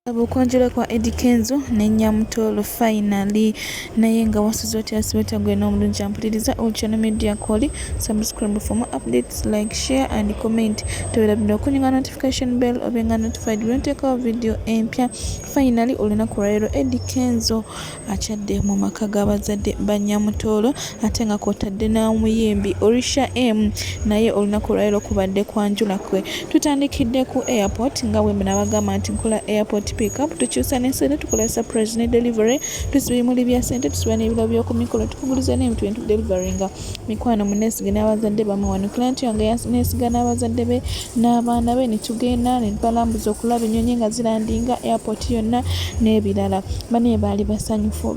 Okwanjula kwa Eddie Kenzo ne Nyamutolo finally naye nga wasuze otya siweta gwe n'omulungi ampuliriza Channel Media Call. Subscribe for more updates, like, share and comment. Tewera okunyinga notification bell obenga notified when take our video empya. Finally olunaku lwaleero Eddie Kenzo akyadde mu maka g'abazadde ba Nyamutolo ate nga kw'otadde n'omuyimbi Orisha M naye olunaku lwaleero kubadde kwanjula kwe. Tutandikidde ku airport nga bwe nabagamba nti nkola airport pick up tukyusa n'ensente tukola surprise ne delivery tusibimuli bya sente tusiba n'ebiro by'oku mikolo tukuguliza n'ebintu bintu deliveryinga mikwano muneesiga n'abazadde bamuwano client yange yaneesiga n'abazadde be n'abaana be ne tugenda ne balambuza okulaba ennyonyi nga zilandinga airport yonna n'ebirala bane baali basanyufu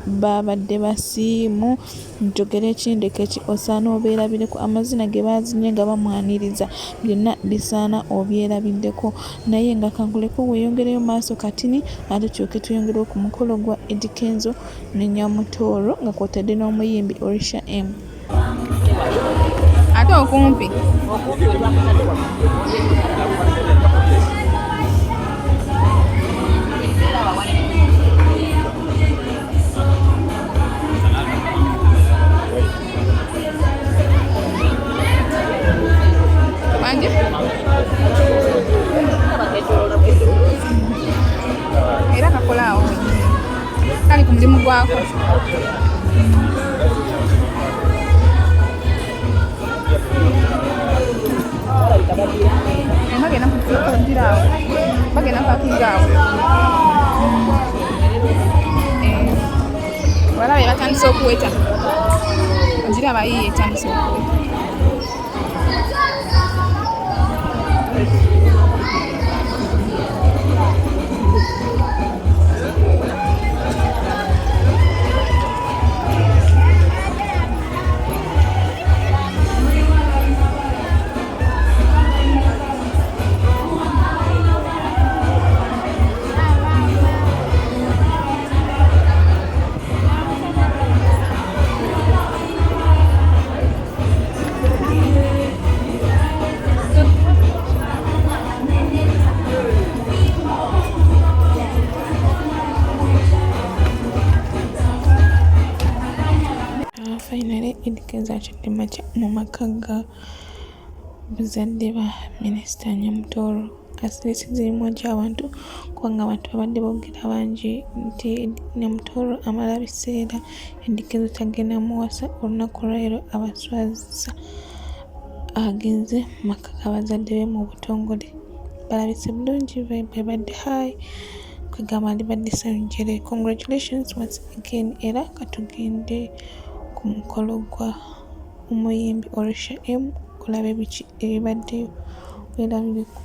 babadde basiimu njogera ekindeke ki osaana obeerabireku amazina ge baazinye nga bamwaniriza byonna bisaana obyerabiddeko naye nga kankuleko weeyongereyo maaso katini ate tukyuke tuyongere ku mukolo gwa Eddie Kenzo ne Nyamutolo nga kw'otadde n'omuyimbi Orisha M. Ate okumpi wanje era kakolaawo kali ku mulimu gwako. Bagenda kukolagiraawo bagenda pakingaawo walabe batandise okuweta ogiraba yiye etandise okuweta. Finally Eddie Kenzo akyadde mu maka ga bazadde ba Minisita Nyamutolo asirisizibwa gy'abantu kubanga abantu babadde boogera bangi nti Nyamutolo amala biseera Eddie Kenzo tagenda muwasa olunaku lwaleero abaswaza agenze mu maka g'abazadde be mu butongole balabise bulungi babadde hayi kwegamba libadde ssanyu njere. Congratulations once again era katugende ku mukolo gwa omuyimbi Orisha M olabe biki ebibaddeyo weerabireko.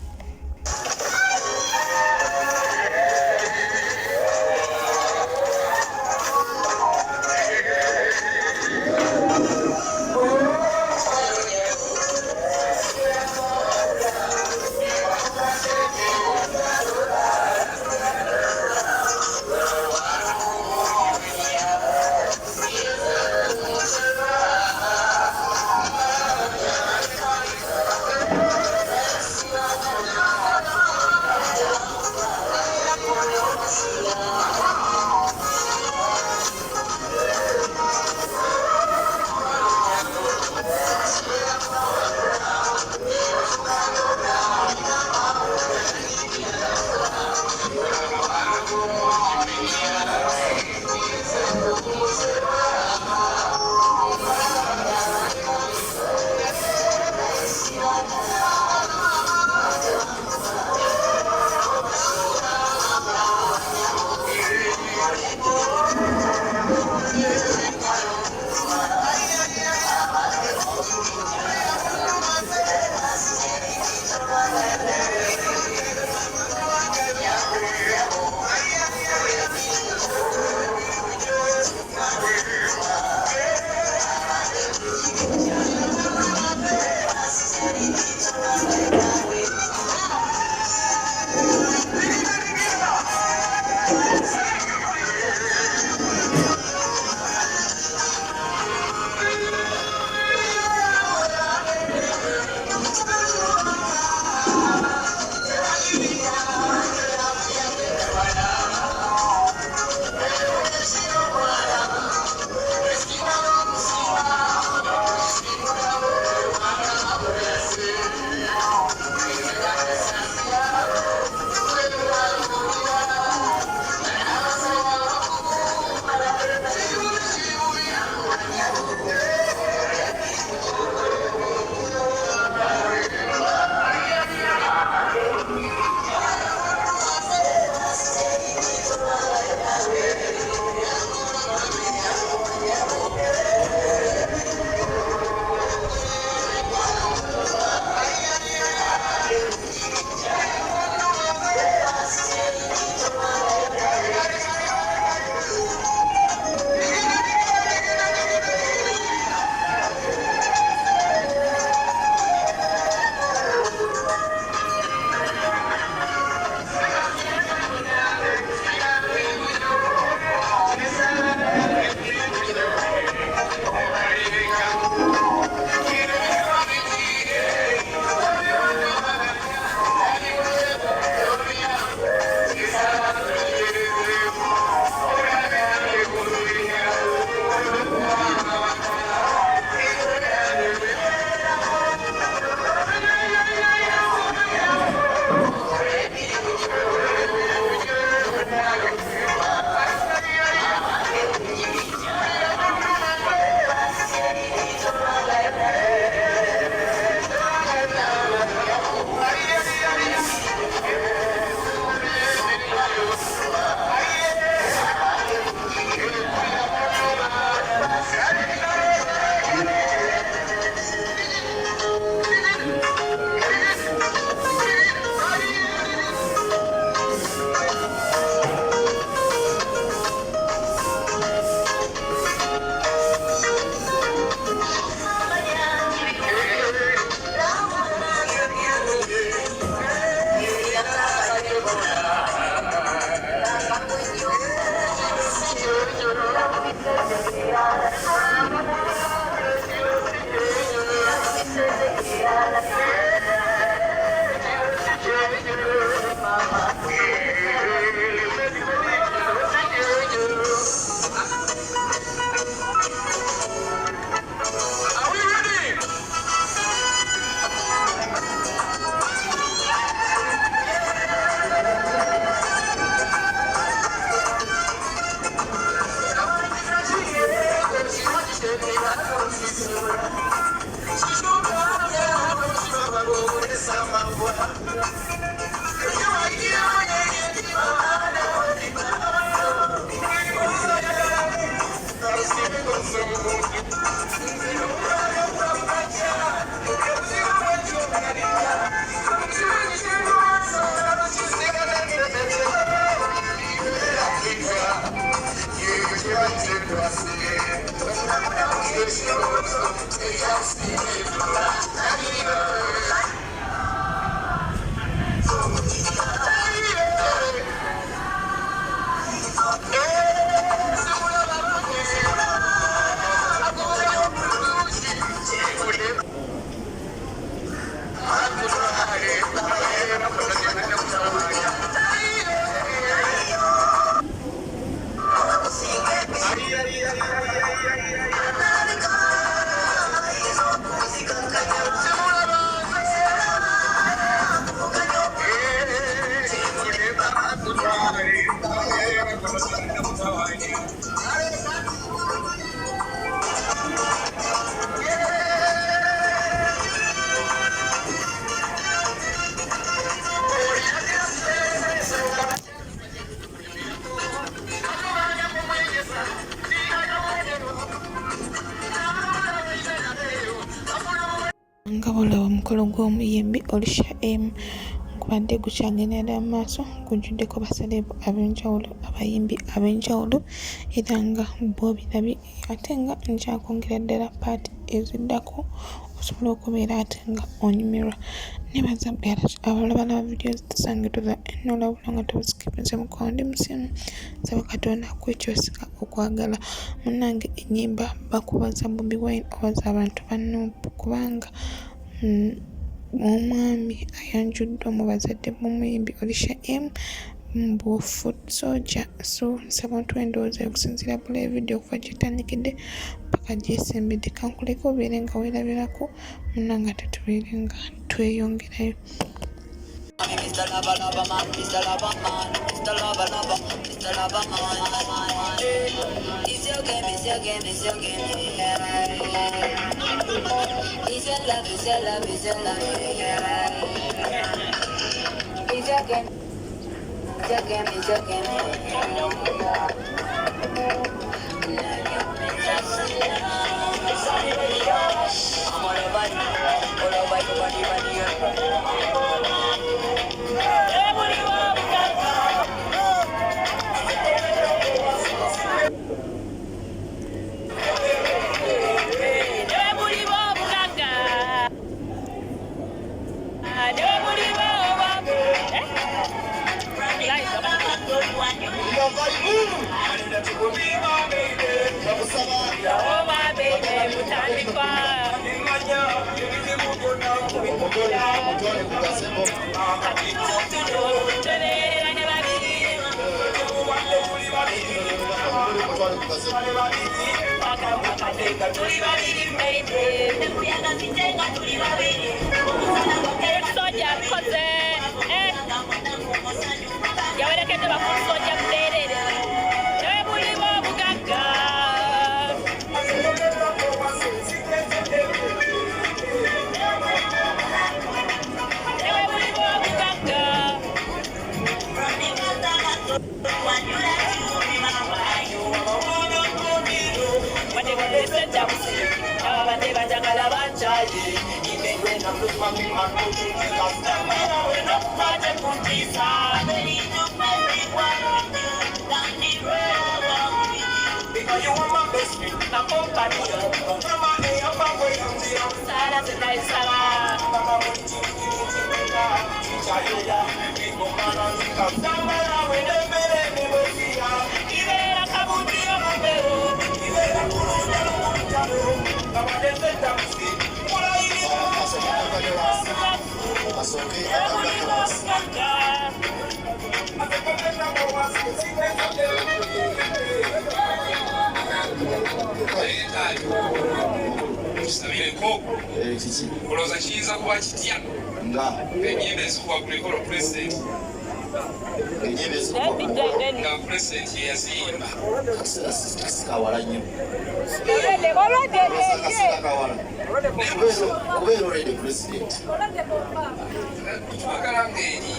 nga bulaba omukolo gw'omuyimbi Olusha M gubadde gukyagendera mu maaso, gujjuddeko basaleebu ab'enjawulo, abayimbi ab'enjawulo era nga bw'obirabye, ate nga nkyakwongera ddala paati eziddako osobola okubeera ate nga onyumirwa. Nebaza abalaba vidiyo zisange tuza enolabula nga tobusikipinze mukono ndi musimu nsaba Katonda kwekyosiga okwagala munnange ennyimba bakubaza Bobi Wine obaza abantu bannopu kubanga omwami ayanjuddwa mu bazadde b'omuyimbi Olusha M mbu foot soldier. So nsaba twendowooza okusinziira bula evidiyo okuva gyetandikidde paka gyesembedde, kankuleka obeere nga weerabirako munnange ate tubeere nga tweyongerayo. Mr. Lava Lava Man, Mr. Lava Man, Mr. Lava Lava, Mr. Lava Man. It's your game, it's your game, it's your game, yeah. It's your love, it's your love, it's your love, yeah. It's your game, it's your game, it's your game, I'm all over you, body. Kuloza kiyinza kuba kitya ennyimba ezikuba ku mikolo pulezidenti nga pulezidenti yeyaziyimba kawala nnyo kubeera olwedde pulezidenti twagala ng'eri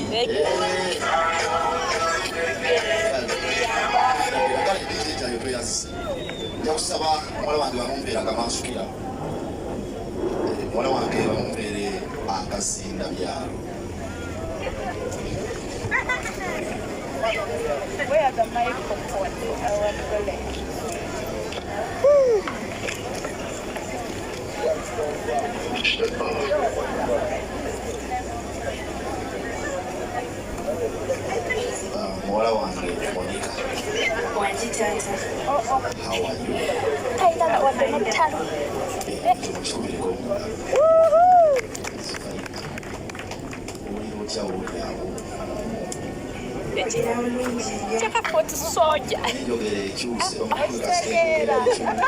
njakusaba muwala wange bamumpeeranga mansukira muwala wange bamumpeere akazinda byalo Muwala wange Monica. Wajitata. How are you? Taila wadde mutalo. Mukiwulireko omulala. Owulira otya wulirawo? Chaka koti soja. Enjogera ekyuse omukulu kasiteera ekimuka.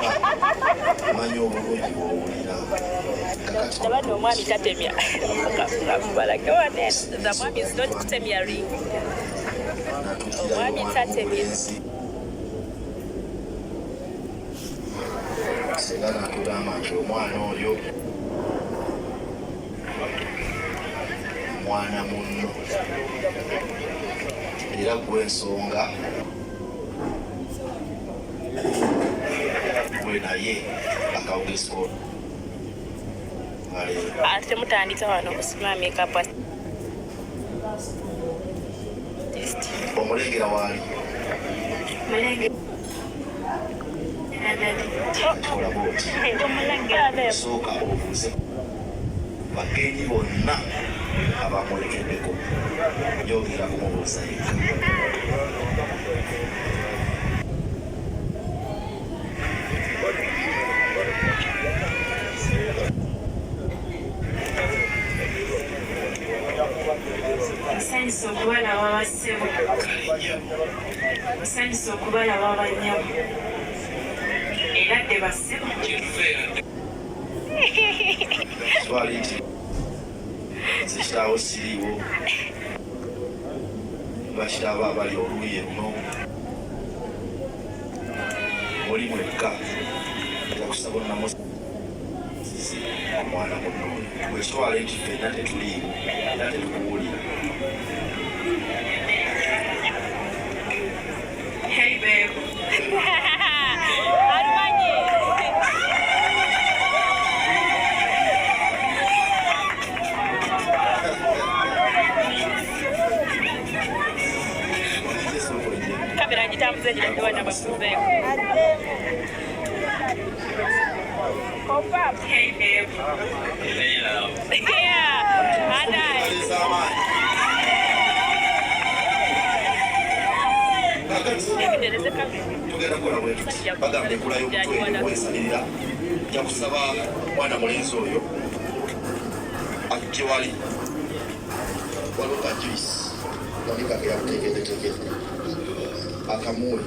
Manyi obulungi bw'owulira. Tabani omwami tatemya. Balage wane. The mom is not kutemya ring. Omwami tatemya. Singa natugamba nti omwana oyo mwana munno era gw'ensonga gwe naye akawugesko Ate mutandika wano okusima makeup artist. omulengera waali Mulenge. kola bwoti sooka obuuze bagenyi bonna abamulekeddeko yogera kumubuuza yekka. Nsanyusa okubalaba bassebo. Nsanyusa okubalaba bannyabo. Era dde bassebo. Twali nti nze kitaawo siriiwo bakitaabo abali oluuyi luno muli mwekka yakusaba onnamuzizi omwana muno bwekitwale nti ffenna tetuliiwo era tetukuwulira. Hey babe. Kamera gitambuze gira bakuze. Opa. Hey babe. Yeah. Adai. Tugenda kukola bwe tuti bagamba enkulayo omutwe bwesalirira nja kusaba mwana mulenzi oyo ajje wali waliwo ka juice monika ke yakuteekeddeteekedde akamuwe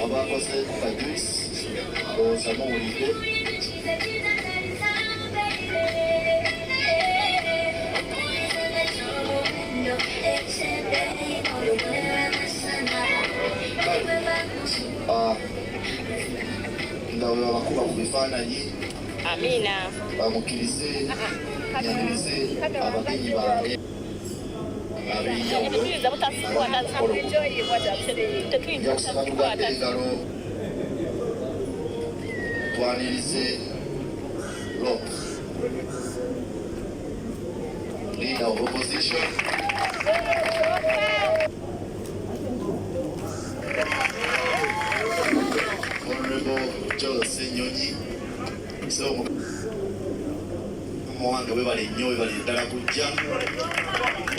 abakoze ka juice osamuwulidde nga bwe babakuba ku bifaananyi Amina. bamukkirize nyanirize abagenyi bange ab'enjawulo njakusaba tugadde engalo twanirize Rock leader of opposition Honorable Joel Senyonyi muwange webale nnyo webale ddala kujja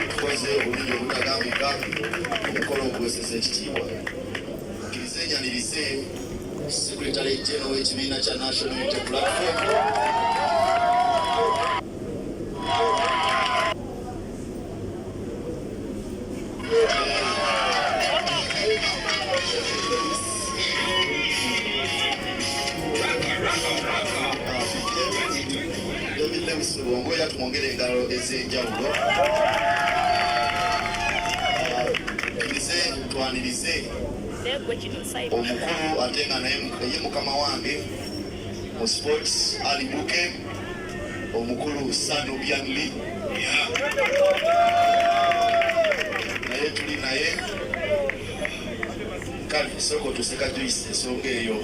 tukoze obulungi obutagambika omukolo ogwesesa ekitiibwa mukkirize nyanirize secretary general w'ekibiina kya National Unity Platform David Lewis Luongo era tumwongere engalo ez'enjawulo mulwanirize omukulu ate nga naye mukama wange mu sports alibuke omukulu Sanu Byanli naye tuli naye kale soko tuseka Joyce ensonga eyo.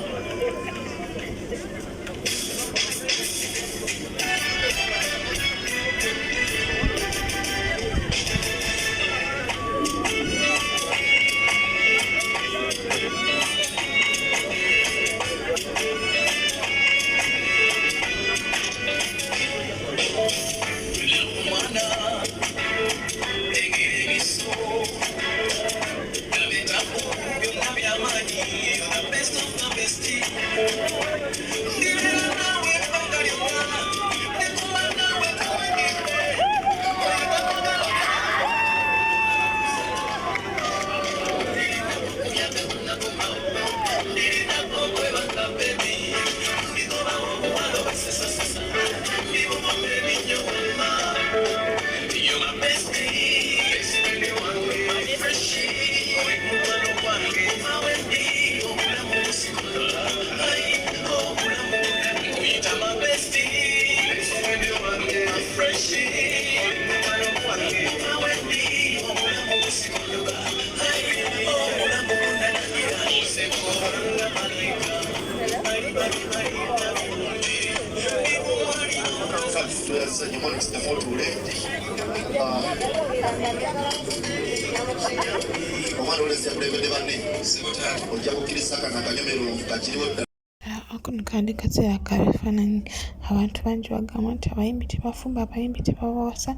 Ako kandi kaseera kabifaananyi abantu bangi bagamba nti abayimbi tebafumba, abayimbi tebabawasa.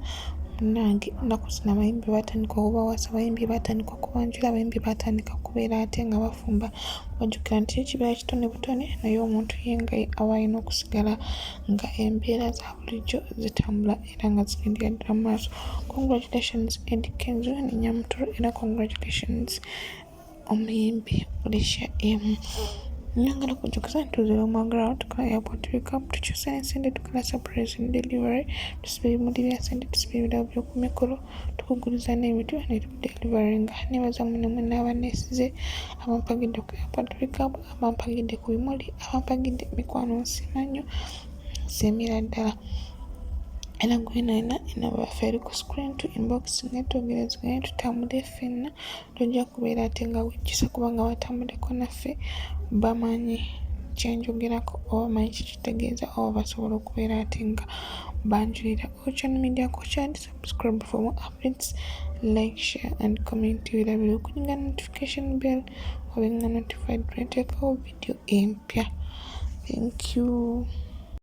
Munnange ennaku zino abayimbi batandika okubawasa, abayimbi batandika okubanjula, abayimbi batandika kubeera ate nga bafumba. Wajjukira nti ekibeera kitone butone naye omuntu yenga aba alina okusigala nga embeera za bulijjo zitambula era nga zigendera ddala mu maaso. Congratulations Eddie Kenzo ne Nyamutoro era congratulations omuyimbi Felicia M. Nyongera kujjukiza nti tuzira omwagala tukala airport recap tukyusa ensende tukala surprise and delivery tusibe ebimuli bya sente tusibe ebirabo by'oku mikolo tukuguliza n'ebintu ne tudelivaringa. Nebaza muno mwena abaneesize abampagidde ku airport recap, abampagidde ku bimuli, abampagidde mikwano nsiima nnyo nsiimira ddala. Era gwena enamba yaffe eri ku screen to inbox netwogerezeganye tutambule ffenna tojja kubeera ate nga wejjusa kubanga batambuleko naffe bamanyi kyenjogerako oba bamanyi kikitegeeza oba basobola okubeera ate nga banjulira. Ochano Media Coach and subscribe for more updates, like, share and comment. Wirabire okulinga notification bell obenga notified when I take a video empya. Thank you.